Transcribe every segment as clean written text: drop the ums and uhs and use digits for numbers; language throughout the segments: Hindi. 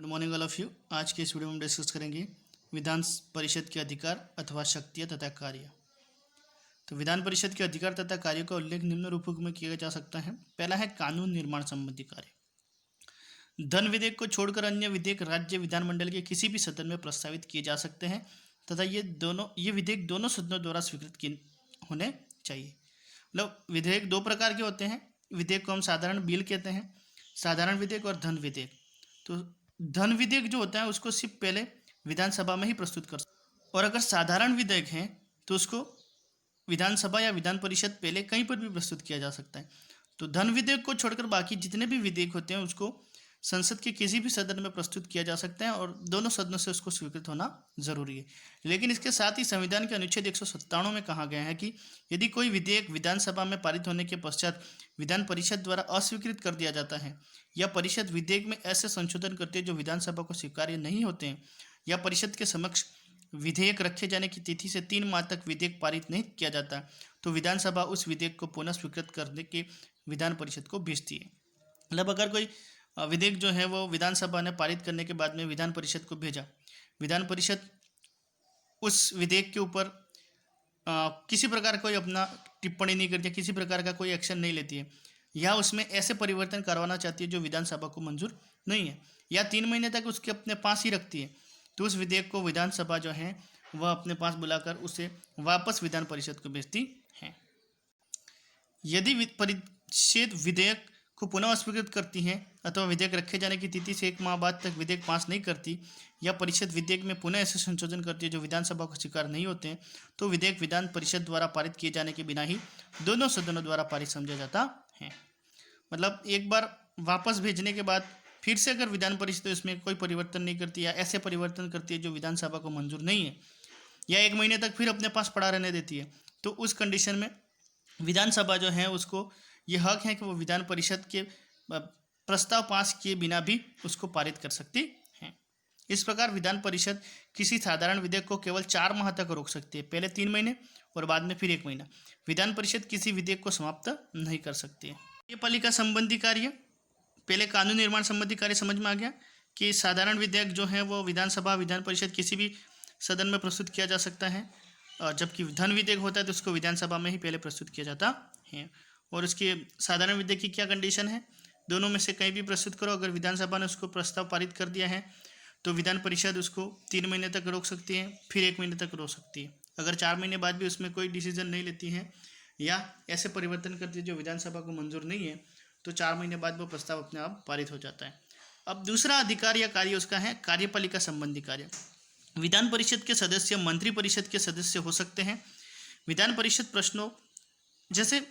Morning all of you. आज के इस वीडियो में हम डिस्कस करेंगे विधान परिषद के अधिकार अथवा शक्तियाँ तथा कार्य। तो विधान परिषद के अधिकार तथा कार्यों का उल्लेख निम्न रूपों में किया जा सकता है। पहला है कानून निर्माण संबंधी कार्य। धन विधेयक को छोड़कर अन्य विधेयक राज्य विधानमंडल के किसी भी सदन में प्रस्तावित किए जा सकते हैं तथा ये विधेयक दोनों सदनों द्वारा स्वीकृत होने चाहिए। मतलब विधेयक दो प्रकार के होते हैं। विधेयक को हम साधारण बिल कहते हैं, साधारण विधेयक और धन विधेयक। तो धन विधेयक जो होता है उसको सिर्फ पहले विधानसभा में ही प्रस्तुत कर सकते, और अगर साधारण विधेयक है तो उसको विधानसभा या विधान परिषद पहले कहीं पर भी प्रस्तुत किया जा सकता है। तो धन विधेयक को छोड़कर बाकी जितने भी विधेयक होते हैं उसको संसद के किसी भी सदन में प्रस्तुत किया जा सकता है और दोनों सदनों से उसको स्वीकृत होना जरूरी है। लेकिन इसके साथ ही संविधान के अनुच्छेद 197 में कहा गया है कि यदि कोई विधेयक विधानसभा में पारित होने के पश्चात विधान परिषद द्वारा अस्वीकृत कर दिया जाता है या परिषद विधेयक में ऐसे संशोधन करते हैं जो विधानसभा को स्वीकार्य नहीं होते हैं या परिषद के समक्ष विधेयक रखे जाने की तिथि से 3 माह तक विधेयक पारित नहीं किया जाता, तो विधानसभा उस विधेयक को पुनः स्वीकृत करने के विधान परिषद को भेजती है। मतलब अगर कोई विधेयक जो है वो विधानसभा ने पारित करने के बाद में विधान परिषद को भेजा, विधान परिषद उस विधेयक के ऊपर किसी प्रकार कोई अपना टिप्पणी नहीं करती, किसी प्रकार का कोई एक्शन नहीं लेती है या उसमें ऐसे परिवर्तन करवाना चाहती है जो विधानसभा को मंजूर नहीं है या 3 महीने तक उसके अपने पास ही रखती है, तो उस विधेयक को विधानसभा जो है वह अपने पास बुलाकर उसे वापस विधान परिषद को भेजती है। यदि परिषद विधेयक को पुनः अस्वीकृत करती है अथवा विधेयक रखे जाने की तिथि से 1 माह बाद तक विधेयक पास नहीं करती या परिषद विधेयक में पुनः ऐसे संशोधन करती है जो विधानसभा को स्वीकार नहीं होते हैं, तो विधेयक विधान परिषद द्वारा पारित किए जाने के बिना ही दोनों सदनों द्वारा पारित समझा जाता है। मतलब एक बार वापस भेजने के बाद फिर से अगर विधान परिषद इसमें कोई परिवर्तन नहीं करती या ऐसे परिवर्तन करती है जो विधानसभा को मंजूर नहीं है या 1 महीने तक फिर अपने पास पड़ा रहने देती है, तो उस कंडीशन में विधानसभा जो है उसको ये हक है कि वो विधान परिषद के प्रस्ताव पास किए बिना भी उसको पारित कर सकती है। इस प्रकार विधान परिषद किसी साधारण विधेयक को केवल 4 माह तक रोक सकती है, पहले 3 महीने और बाद में फिर 1 महीना। विधान परिषद किसी विधेयक को समाप्त नहीं कर सकती है। कार्यपालिका संबंधी कार्य, पहले कानून निर्माण संबंधी कार्य समझ में आ गया कि साधारण विधेयक जो है वो विधानसभा विधान परिषद किसी भी सदन में प्रस्तुत किया जा सकता है, जबकि धन विधेयक होता है तो उसको विधानसभा में ही पहले प्रस्तुत किया जाता है। और उसके साधारण विधेयक की क्या कंडीशन है, दोनों में से कहीं भी प्रस्तुत करो, अगर विधानसभा ने उसको प्रस्ताव पारित कर दिया है तो विधान परिषद उसको 3 महीने तक रोक सकती है, फिर 1 महीने तक रोक सकती है। अगर 4 महीने बाद भी उसमें कोई डिसीजन नहीं लेती है या ऐसे परिवर्तन करती है जो विधानसभा को मंजूर नहीं है, तो 4 महीने बाद वो प्रस्ताव अपने आप पारित हो जाता है। अब दूसरा अधिकार या कार्य उसका है कार्यपालिका संबंधी कार्य। विधान परिषद के सदस्य मंत्री परिषद के सदस्य हो सकते हैं। विधान परिषद प्रश्नों, जैसे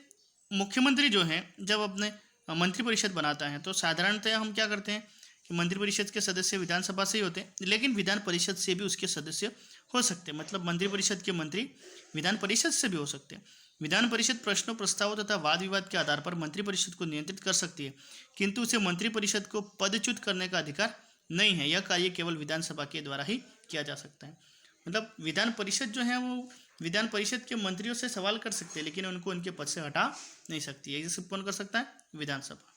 मुख्यमंत्री जो है जब अपने मंत्री परिषद बनाता है तो साधारणतः हम क्या करते हैं कि मंत्री परिषद के सदस्य विधानसभा से ही होते हैं, लेकिन विधान परिषद से भी उसके सदस्य हो सकते हैं। मतलब मंत्री परिषद के मंत्री विधान परिषद से भी हो सकते हैं। विधान परिषद प्रश्नों, प्रस्तावों तथा वाद विवाद के आधार पर मंत्री परिषद को नियंत्रित कर सकती है, किंतु उसे मंत्री परिषद को पदच्युत करने का अधिकार नहीं है। यह कार्य केवल विधानसभा के द्वारा ही किया जा सकता है। मतलब विधान परिषद जो है वो विधान परिषद के मंत्रियों से सवाल कर सकते हैं, लेकिन उनको उनके पद से हटा नहीं सकती है। ये सिर्फ कौन कर सकता है? विधानसभा।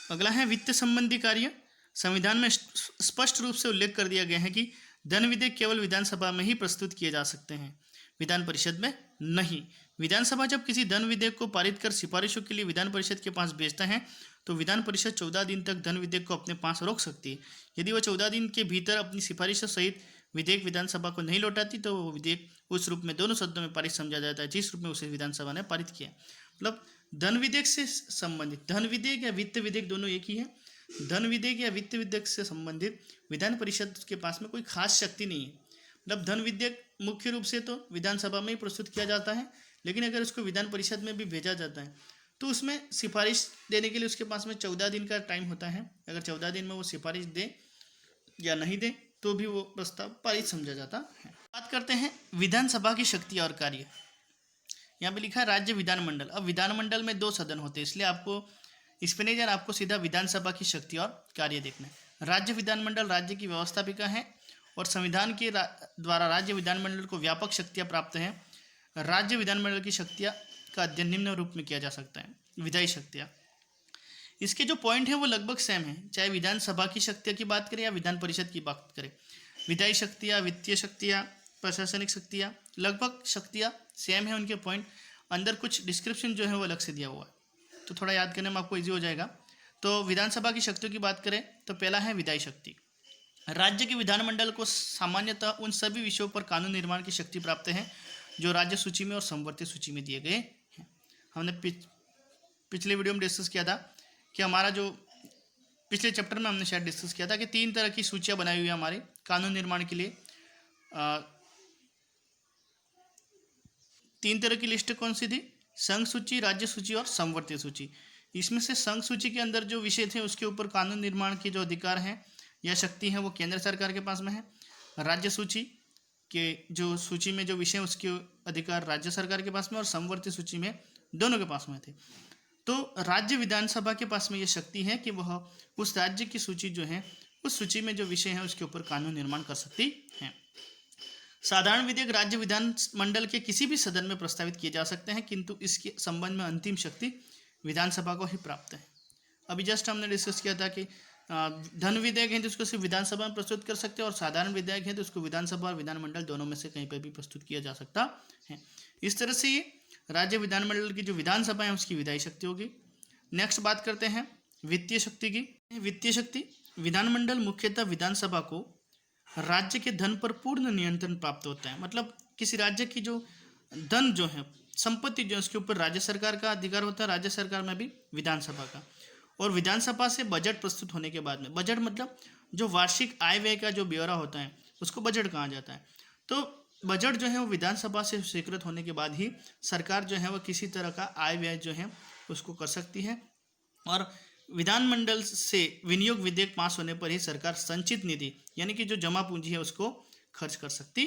अगला है वित्त संबंधी कार्य। संविधान में स्पष्ट रूप से उल्लेख कर दिया गया है कि धन विधेयक केवल विधानसभा में ही प्रस्तुत किए जा सकते हैं, विधान परिषद में नहीं। विधानसभा जब किसी धन विधेयक को पारित कर सिफारिशों के लिए विधान परिषद के पास भेजता है तो विधान परिषद 14 दिन तक धन विधेयक को अपने पास रोक सकती है। यदि वह 14 दिन के भीतर अपनी सिफारिशों सहित विधेयक विधानसभा को नहीं लौटाती तो वो विधेयक उस रूप में दोनों सदनों में पारित समझा जाता है जिस रूप में उसे विधानसभा ने पारित किया। मतलब धन विधेयक से संबंधित, धन विधेयक या वित्त विधेयक दोनों एक ही है। धन विधेयक या वित्त विधेयक से संबंधित विधान परिषद के पास में कोई खास शक्ति नहीं है। मतलब धन विधेयक मुख्य रूप से तो विधानसभा में ही प्रस्तुत किया जाता है, लेकिन अगर उसको विधान परिषद में भी भेजा जाता है तो उसमें सिफारिश देने के लिए उसके पास में 14 दिन का टाइम होता है। अगर 14 दिन में वो सिफारिश दे या नहीं दे तो भी वो प्रस्ताव पारित समझा जाता है। बात करते हैं विधानसभा की शक्तियाँ और कार्य। यहाँ पे लिखा है राज्य विधानमंडल। अब विधानमंडल में 2 सदन होते हैं, इसलिए आपको इस पे नहीं जाना, आपको सीधा विधानसभा की शक्ति और कार्य देखना है। राज्य विधानमंडल राज्य की व्यवस्थापिका है और संविधान के द्वारा राज्य विधानमंडल को व्यापक शक्तियाँ प्राप्त हैं। राज्य विधानमंडल की शक्तियाँ का अध्ययन निम्न रूप में किया जा सकता है। विधायी शक्तियाँ, इसके जो पॉइंट है वो लगभग सेम है, चाहे विधानसभा की शक्तियाँ की बात करें या विधान परिषद की बात करें। विधायी शक्तियाँ, वित्तीय शक्तियाँ, प्रशासनिक शक्तियाँ, लगभग शक्तियाँ सेम है उनके पॉइंट। अंदर कुछ डिस्क्रिप्शन जो है वो अलग से दिया हुआ है, तो थोड़ा याद करने में आपको ईजी हो जाएगा। तो विधानसभा की शक्तियों की बात करें तो पहला है विधायी शक्ति। राज्य के विधानमंडल को सामान्यतः उन सभी विषयों पर कानून निर्माण की शक्ति प्राप्त है जो राज्य सूची में और संवर्ती सूची में दिए गए हैं। हमने पिछले वीडियो में डिस्कस किया था कि हमारा जो पिछले चैप्टर में हमने शायद डिस्कस किया था कि 3 तरह की सूचियां बनाई हुई है हमारे कानून निर्माण के लिए। 3 तरह की लिस्ट कौन सी थी? संघ सूची, राज्य सूची और संवर्ती सूची। इसमें से संघ सूची के अंदर जो विषय थे उसके ऊपर कानून निर्माण के जो अधिकार हैं या शक्ति है वो केंद्र सरकार के पास में है। राज्य सूची के जो सूची में जो विषय उसके अधिकार राज्य सरकार के पास में, और संवर्ती सूची में दोनों के पास में थे। तो राज्य विधानसभा के पास में ये शक्ति है कि वह उस राज्य की सूची जो है उस सूची में जो विषय है उसके ऊपर कानून निर्माण कर सकती है। साधारण विधेयक राज्य विधानमंडल के किसी भी सदन में प्रस्तावित किए जा सकते हैं, किंतु इसके संबंध में अंतिम शक्ति विधानसभा को ही प्राप्त है। अभी जस्ट हमने डिस्कस किया था कि धन विधेयक है तो उसको सिर्फ विधानसभा में प्रस्तुत कर सकते हैं, और साधारण विधेयक है तो उसको विधानसभा और विधानमंडल दोनों में से कहीं पर भी प्रस्तुत किया जा सकता है। इस तरह से ये राज्य विधानमंडल की जो विधानसभा है उसकी विधायी शक्ति होगी। नेक्स्ट बात करते हैं वित्तीय शक्ति की। वित्तीय शक्ति, विधानमंडल मुख्यतः विधानसभा को राज्य के धन पर पूर्ण नियंत्रण प्राप्त होता है। मतलब किसी राज्य की जो धन जो है, संपत्ति जो है, उसके ऊपर राज्य सरकार का अधिकार होता है, राज्य सरकार में भी विधानसभा का। और विधानसभा से बजट प्रस्तुत होने के बाद में, बजट मतलब जो वार्षिक आय व्यय का जो ब्यौरा होता है उसको बजट कहा जाता है। तो बजट जो है वो विधानसभा से स्वीकृत होने के बाद ही सरकार जो है वो किसी तरह का आय व्यय जो है उसको कर सकती है, और विधानमंडल से विनियोग विधेयक पास होने पर ही सरकार संचित निधि यानी कि जो जमा पूंजी है उसको खर्च कर सकती